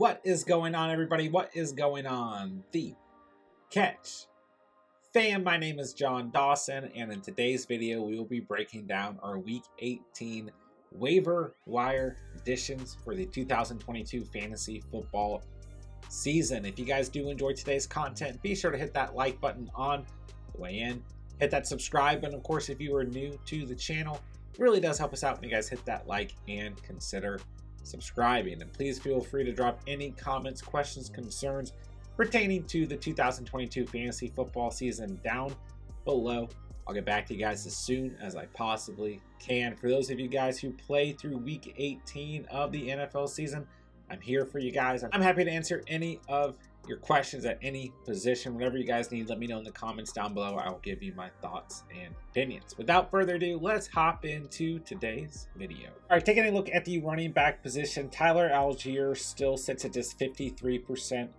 What is going on, everybody? What is going on? The Catch fam, my name is John Dawson, and in today's video, we will be breaking down our Week 18 waiver wire additions for the 2022 fantasy football season. If you guys do enjoy today's content, be sure to hit that like button on the way in. Hit that subscribe button, of course, if you are new to the channel. It really does help us out when you guys hit that like and consider subscribing. And please feel free to drop any comments, questions, concerns pertaining to the 2022 fantasy football season down below. I'll get back to you guys as soon as I possibly can. For those of you guys who play through week 18 of the NFL season, I'm here for you guys. I'm happy to answer any of your questions at any position. Whatever you guys need, let me know in the comments down below. I'll give you my thoughts and opinions. Without further ado, let's hop into today's video. All right, taking a look at the running back position, Tyler Algier still sits at just 53%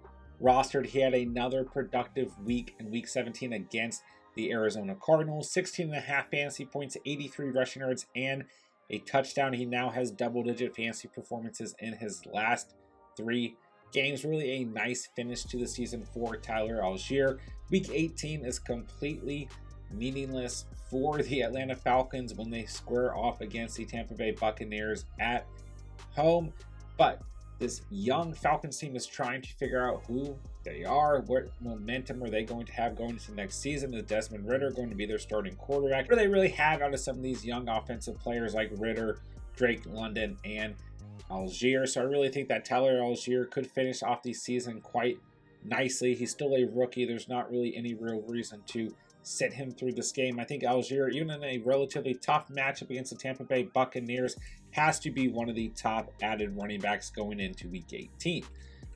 rostered. He had another productive week in week 17 against the Arizona Cardinals. 16.5 fantasy points, 83 rushing yards, and a touchdown. He now has double-digit fantasy performances in his last 3 games. Really a nice finish to the season for Tyler Algier. Week 18 is completely meaningless for the Atlanta Falcons when they square off against the Tampa Bay Buccaneers at home. But this young Falcons team is trying to figure out who they are. What momentum are they going to have going into next season? Is Desmond Ridder going to be their starting quarterback? What do they really have out of some of these young offensive players like Ridder, Drake London, and Algier? So I really think that Tyler Algier could finish off the season quite nicely. He's still a rookie. There's not really any real reason to sit him through this game. I think Algier, even in a relatively tough matchup against the Tampa Bay Buccaneers, has to be one of the top added running backs going into week 18.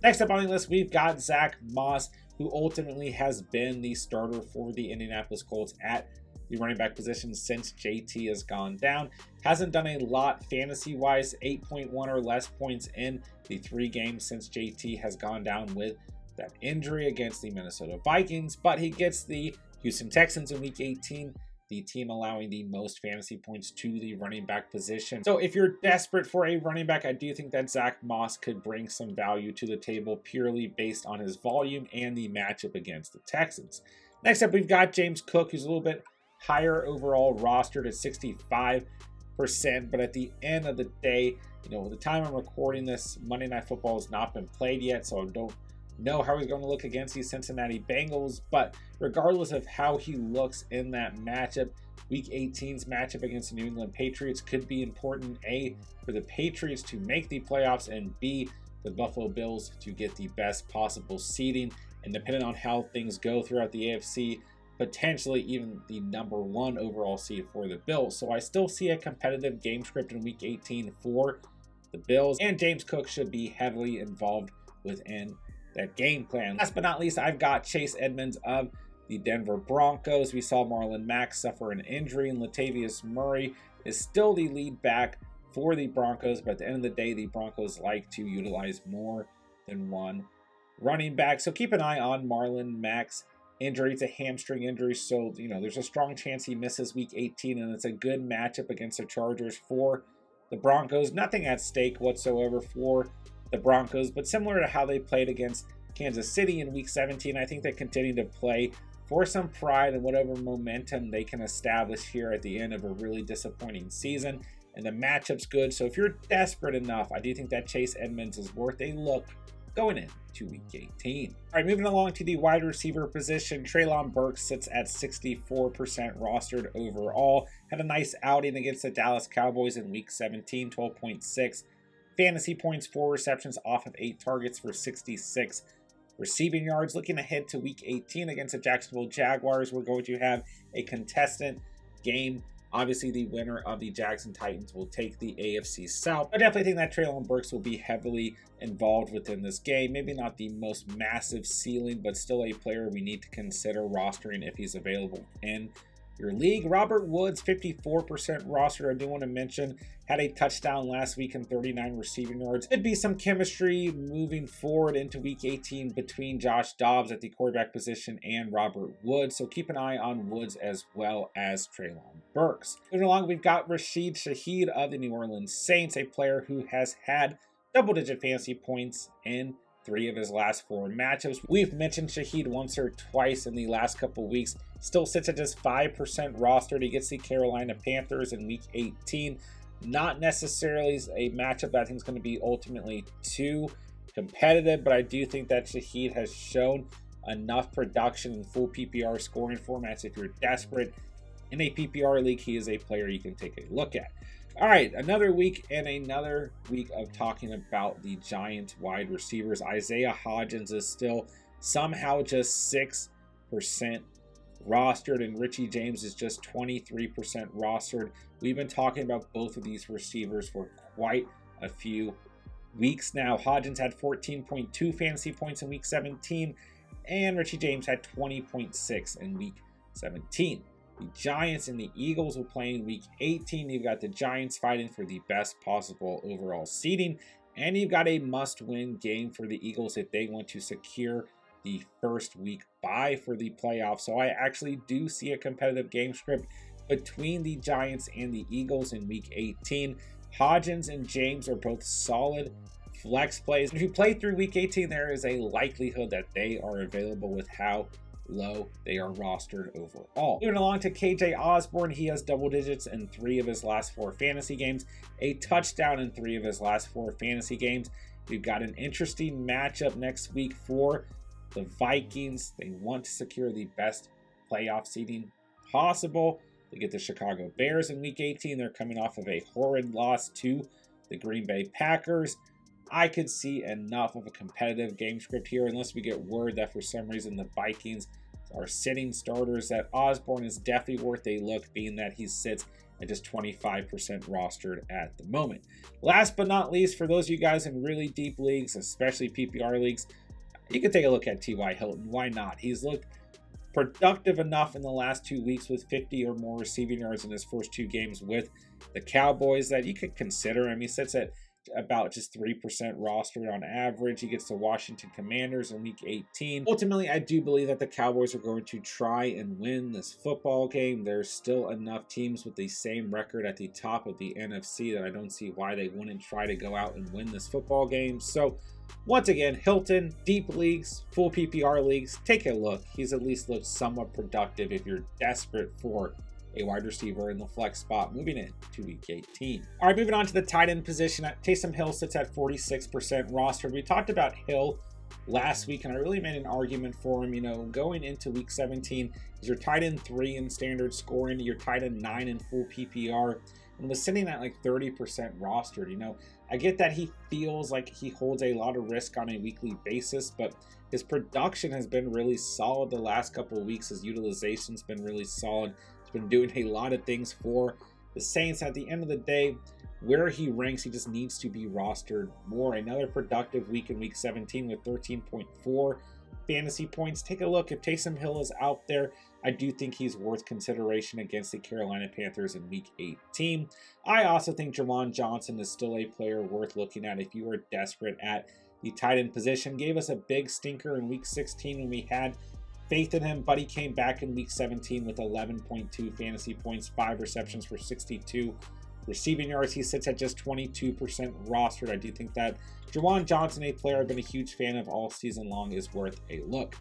Next up on the list, we've got Zach Moss, who ultimately has been the starter for the Indianapolis Colts at the running back position since JT has gone down. Hasn't done a lot fantasy-wise, 8.1 or less points in the 3 games since JT has gone down with that injury against the Minnesota Vikings, but he gets the Houston Texans in week 18, the team allowing the most fantasy points to the running back position. So if you're desperate for a running back, I do think that Zach Moss could bring some value to the table purely based on his volume and the matchup against the Texans. Next up, we've got James Cook, who's a little bit higher overall, rostered at 65%. But at the end of the day, the time I'm recording this, Monday Night Football has not been played yet, so I don't know how he's going to look against the Cincinnati Bengals. But regardless of how he looks in that matchup, week 18's matchup against the New England Patriots could be important, A, for the Patriots to make the playoffs, and B, for the Buffalo Bills to get the best possible seeding. And depending on how things go throughout the AFC, potentially even the #1 overall seed for the Bills. So I still see a competitive game script in week 18 for the Bills, and James Cook should be heavily involved within that game plan. Last but not least, I've got Chase Edmonds of the Denver Broncos. We saw Marlon Mack suffer an injury, and Latavius Murray is still the lead back for the Broncos, but at the end of the day, the Broncos like to utilize more than one running back. So keep an eye on Marlon Mack's injury. It's a hamstring injury, so there's a strong chance he misses week 18, and it's a good matchup against the Chargers for the Broncos. Nothing at stake whatsoever for the Broncos, but similar to how they played against Kansas City in week 17, I think they continue to play for some pride and whatever momentum they can establish here at the end of a really disappointing season. And the matchup's good, so if you're desperate enough, I do think that Chase Edmonds is worth a look going into week 18. All right, moving along to the wide receiver position, Treylon Burks sits at 64% rostered overall. Had a nice outing against the Dallas Cowboys in week 17, 12.6 fantasy points, 4 receptions off of 8 targets for 66 receiving yards. Looking ahead to week 18 against the Jacksonville Jaguars, we're going to have a contestant game. Obviously, the winner of the Jags and Titans will take the AFC South. I definitely think that Treylon Burks will be heavily involved within this game. Maybe not the most massive ceiling, but still a player we need to consider rostering if he's available in your league. Robert Woods, 54% rostered. I do want to mention, had a touchdown last week and 39 receiving yards. Could be some chemistry moving forward into week 18 between Josh Dobbs at the quarterback position and Robert Woods. So keep an eye on Woods as well as Treylon Burks. Moving along, we've got Rashid Shaheed of the New Orleans Saints, a player who has had double-digit fantasy points in 3 of his last 4 matchups. We've mentioned Shaheed once or twice in the last couple weeks. Still sits at just 5% rostered. He gets the Carolina Panthers in week 18. Not necessarily a matchup that I think is going to be ultimately too competitive, but I do think that Shaheed has shown enough production in full PPR scoring formats. If you're desperate in a PPR league, he is a player you can take a look at. All right, another week of talking about the Giants wide receivers. Isaiah Hodgins is still somehow just 6% rostered, and Richie James is just 23% rostered. We've been talking about both of these receivers for quite a few weeks now. Hodgins had 14.2 fantasy points in week 17, and Richie James had 20.6 in week 17. The Giants and the Eagles will play in week 18. You've got the Giants fighting for the best possible overall seeding, and you've got a must-win game for the Eagles if they want to secure the first week bye for the playoffs. So I actually do see a competitive game script between the Giants and the Eagles in week 18. Hodgins and James are both solid flex plays. If you play through week 18, there is a likelihood that they are available with how low they are rostered overall. Moving along to KJ Osborne, he has double digits in 3 of his last 4 fantasy games, a touchdown in 3 of his last 4 fantasy games. We've got an interesting matchup next week for the Vikings. They want to secure the best playoff seeding possible. They get the Chicago Bears in week 18. They're coming off of a horrid loss to the Green Bay Packers. I could see enough of a competitive game script here, unless we get word that for some reason the Vikings are sitting starters, that Osborne is definitely worth a look, being that he sits at just 25% rostered at the moment. Last but not least, for those of you guys in really deep leagues, especially PPR leagues, you can take a look at T.Y. Hilton. Why not? He's looked productive enough in the last 2 weeks with 50 or more receiving yards in his first 2 games with the Cowboys that you could consider him. He sits at about just 3% rostered on average. He gets the Washington Commanders in week 18. Ultimately, I do believe that the Cowboys are going to try and win this football game. There's still enough teams with the same record at the top of the NFC that I don't see why they wouldn't try to go out and win this football game. So once again, Hilton, deep leagues, full PPR leagues, take a look. He's at least looked somewhat productive if you're desperate for a wide receiver in the flex spot moving in to week 18. All right, moving on to the tight end position. Taysom Hill sits at 46% rostered. We talked about Hill last week, and I really made an argument for him. You know, going into week 17, is your tight end 3 in standard scoring, your tight end 9 in full PPR, and was sitting at like 30% rostered. You know, I get that he feels like he holds a lot of risk on a weekly basis, but his production has been really solid the last couple of weeks. His utilization's been really solid. He's been doing a lot of things for the Saints. At the end of the day, where he ranks, he just needs to be rostered more. Another productive week in week 17 with 13.4 fantasy points. Take a look. If Taysom Hill is out there, I do think he's worth consideration against the Carolina Panthers in week 18. I also think Juwan Johnson is still a player worth looking at if you are desperate at the tight end position. Gave us a big stinker in week 16 when we had faith in him, but he came back in week 17 with 11.2 fantasy points, 5 receptions for 62 receiving yards. He sits at just 22% rostered. I do think that Juwan Johnson, a player I've been a huge fan of all season long, is worth a look.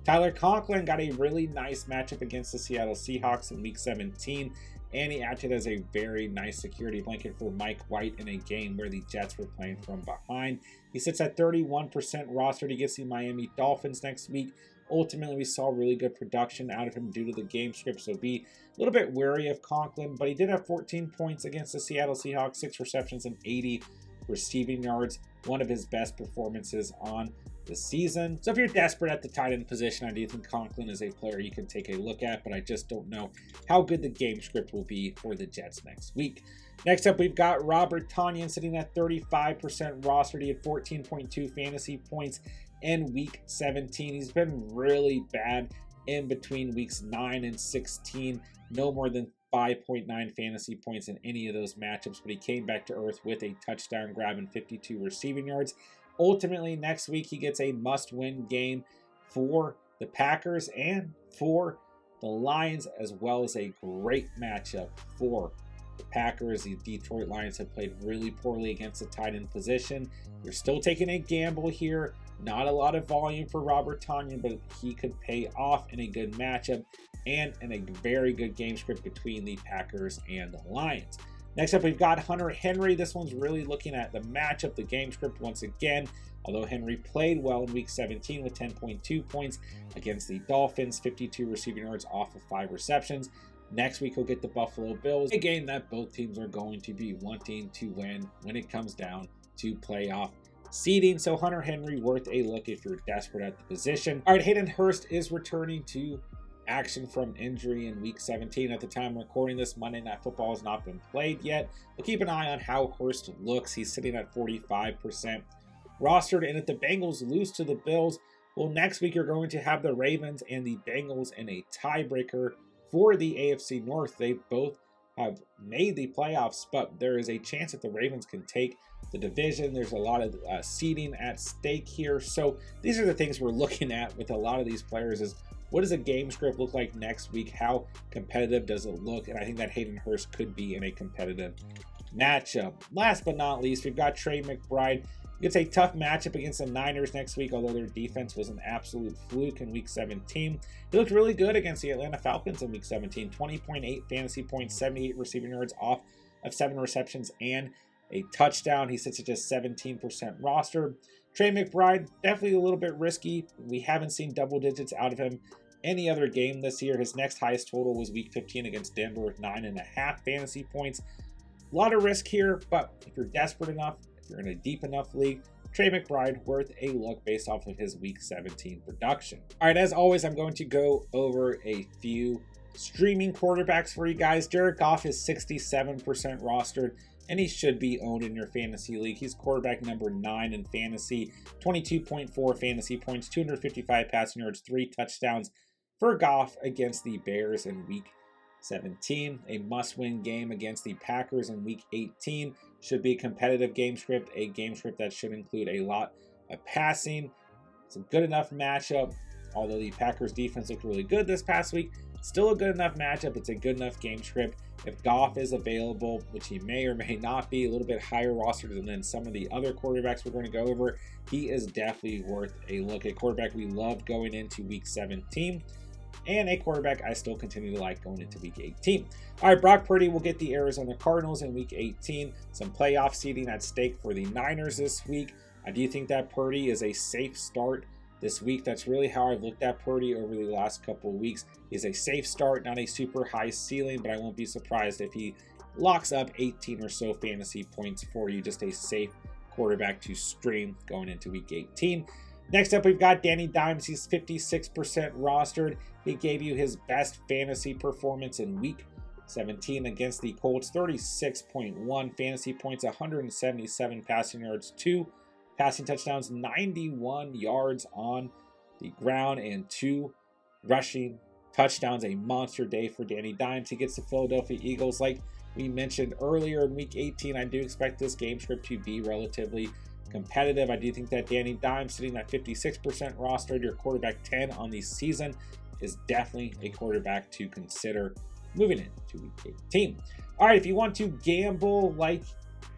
Tyler Conklin got a really nice matchup against the Seattle Seahawks in week 17, and he acted as a very nice security blanket for Mike White in a game where the Jets were playing from behind. He sits at 31% rostered. He gets the Miami Dolphins next week. Ultimately, we saw really good production out of him due to the game script, so be a little bit wary of Conklin, but he did have 14 points against the Seattle Seahawks, 6 receptions and 80 receiving yards, one of his best performances on the season. So if you're desperate at the tight end position, I do think Conklin is a player you can take a look at, but I just don't know how good the game script will be for the Jets next week. Next up, we've got Robert Tonyan sitting at 35% rostered. He had 14.2 fantasy points in week 17. He's been really bad in between weeks 9 and 16. No more than 5.9 fantasy points in any of those matchups, but he came back to earth with a touchdown grab and 52 receiving yards. Ultimately, next week, he gets a must-win game for the Packers and for the Lions, as well as a great matchup for the Packers. The Detroit Lions have played really poorly against the tight end position. You're still taking a gamble here. Not a lot of volume for Robert Tonyan, but he could pay off in a good matchup and in a very good game script between the Packers and the Lions. Next up, we've got Hunter Henry. This one's really looking at the matchup, the game script once again. Although Henry played well in week 17 with 10.2 points against the Dolphins, 52 receiving yards off of 5 receptions. Next week, he'll get the Buffalo Bills, a game that both teams are going to be wanting to win when it comes down to playoff seeding. So Hunter Henry, worth a look if you're desperate at the position. All right, Hayden Hurst is returning to action from injury in week 17. At the time of recording this, Monday Night Football has not been played yet, but keep an eye on how Hurst looks. He's sitting at 45% rostered, and if the Bengals lose to the Bills, well, next week you're going to have the Ravens and the Bengals in a tiebreaker for the AFC North. They both have made the playoffs, but there is a chance that the Ravens can take the division. There's a lot of seeding at stake here. So these are the things we're looking at with a lot of these players is what does a game script look like next week? How competitive does it look? And I think that Hayden Hurst could be in a competitive matchup. Last but not least, we've got Trey McBride. It's a tough matchup against the Niners next week, although their defense was an absolute fluke in week 17. He looked really good against the Atlanta Falcons in week 17. 20.8 fantasy points, 78 receiving yards off of 7 receptions and a touchdown. He sits at just 17% roster. Trey McBride, definitely a little bit risky. We haven't seen double digits out of him any other game this year. His next highest total was week 15 against Denver with 9.5 fantasy points. A lot of risk here, but if you're desperate enough, if you're in a deep enough league, Trey McBride, worth a look based off of his week 17 production. All right, as always, I'm going to go over a few streaming quarterbacks for you guys. Jared Goff is 67% rostered, and he should be owned in your fantasy league. He's quarterback number 9 in fantasy, 22.4 fantasy points, 255 passing yards, 3 touchdowns for Goff against the Bears in week 17. A must-win game against the Packers in week 18. Should be a competitive game script, a game script that should include a lot of passing. It's a good enough matchup. Although the Packers defense looked really good this past week, still a good enough matchup. It's a good enough game script. If Goff is available, which he may or may not be, a little bit higher rostered than some of the other quarterbacks we're going to go over, he is definitely worth a look. A quarterback we loved going into week 17. And a quarterback I still continue to like going into week 18. All right, Brock Purdy will get the Arizona Cardinals in week 18. Some playoff seeding at stake for the Niners this week. I do think that Purdy is a safe start this week. That's really how I've looked at Purdy over the last couple of weeks. He's a safe start, not a super high ceiling, but I won't be surprised if he locks up 18 or so fantasy points for you. Just a safe quarterback to stream going into week 18. Next up, we've got Danny Dimes. He's 56% rostered. He gave you his best fantasy performance in week 17 against the Colts. 36.1 fantasy points, 177 passing yards, 2 passing touchdowns, 91 yards on the ground, and 2 rushing touchdowns. A monster day for Danny Dimes. He gets the Philadelphia Eagles. Like we mentioned earlier in week 18, I do expect this game script to be relatively competitive. I do think that Danny Dimes, sitting at 56% rostered, your quarterback 10 on the season, is definitely a quarterback to consider moving into week 18. All right, if you want to gamble like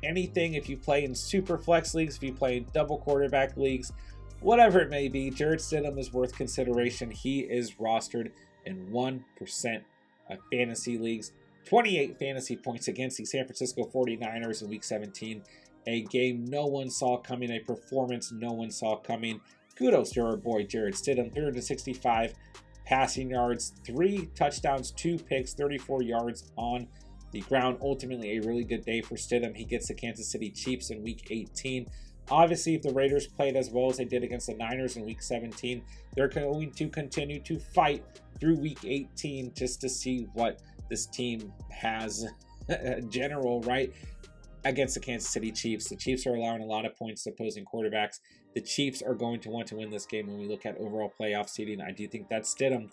anything, if you play in super flex leagues, if you play in double quarterback leagues, whatever it may be, Jarrett Stidham is worth consideration. He is rostered in 1% of fantasy leagues. 28 fantasy points against the San Francisco 49ers in week 17. A game no one saw coming, a performance no one saw coming. Kudos to our boy Jarrett Stidham. 365 passing yards, 3 touchdowns, 2 picks, 34 yards on the ground. Ultimately, a really good day for Stidham. He gets the Kansas City Chiefs in week 18. Obviously, if the Raiders played as well as they did against the Niners in week 17, they're going to continue to fight through week 18 just to see what this team has in general, right? Against the Kansas City Chiefs. The Chiefs are allowing a lot of points to opposing quarterbacks. The Chiefs are going to want to win this game when we look at overall playoff seeding. I do think that Stidham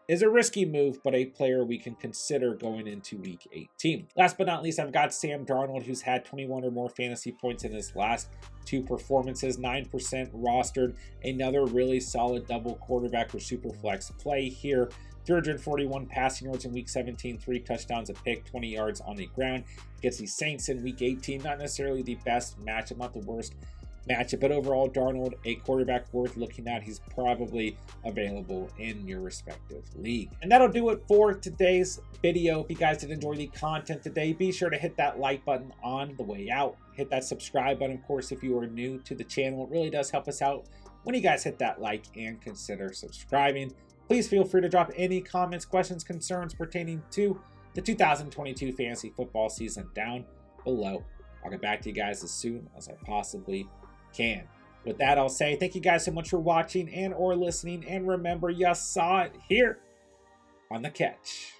is a risky move, but a player we can consider going into week 18. Last but not least, I've got Sam Darnold, who's had 21 or more fantasy points in his last 2 performances, 9% rostered. Another really solid double quarterback or super flex play here. 341 passing yards in week 17, 3 touchdowns, a pick, 20 yards on the ground. Against the Saints in week 18, not necessarily the best matchup, not the worst matchup, but overall, Darnold, a quarterback worth looking at. He's probably available in your respective league. And that'll do it for today's video. If you guys did enjoy the content today, be sure to hit that like button on the way out. Hit that subscribe button, of course, if you are new to the channel. It really does help us out when you guys hit that like and consider subscribing. Please feel free to drop any comments, questions, concerns pertaining to the 2022 fantasy football season down below. I'll get back to you guys as soon as I possibly can. With that, I'll say thank you guys so much for watching and or listening, and remember, you saw it here on The Catch.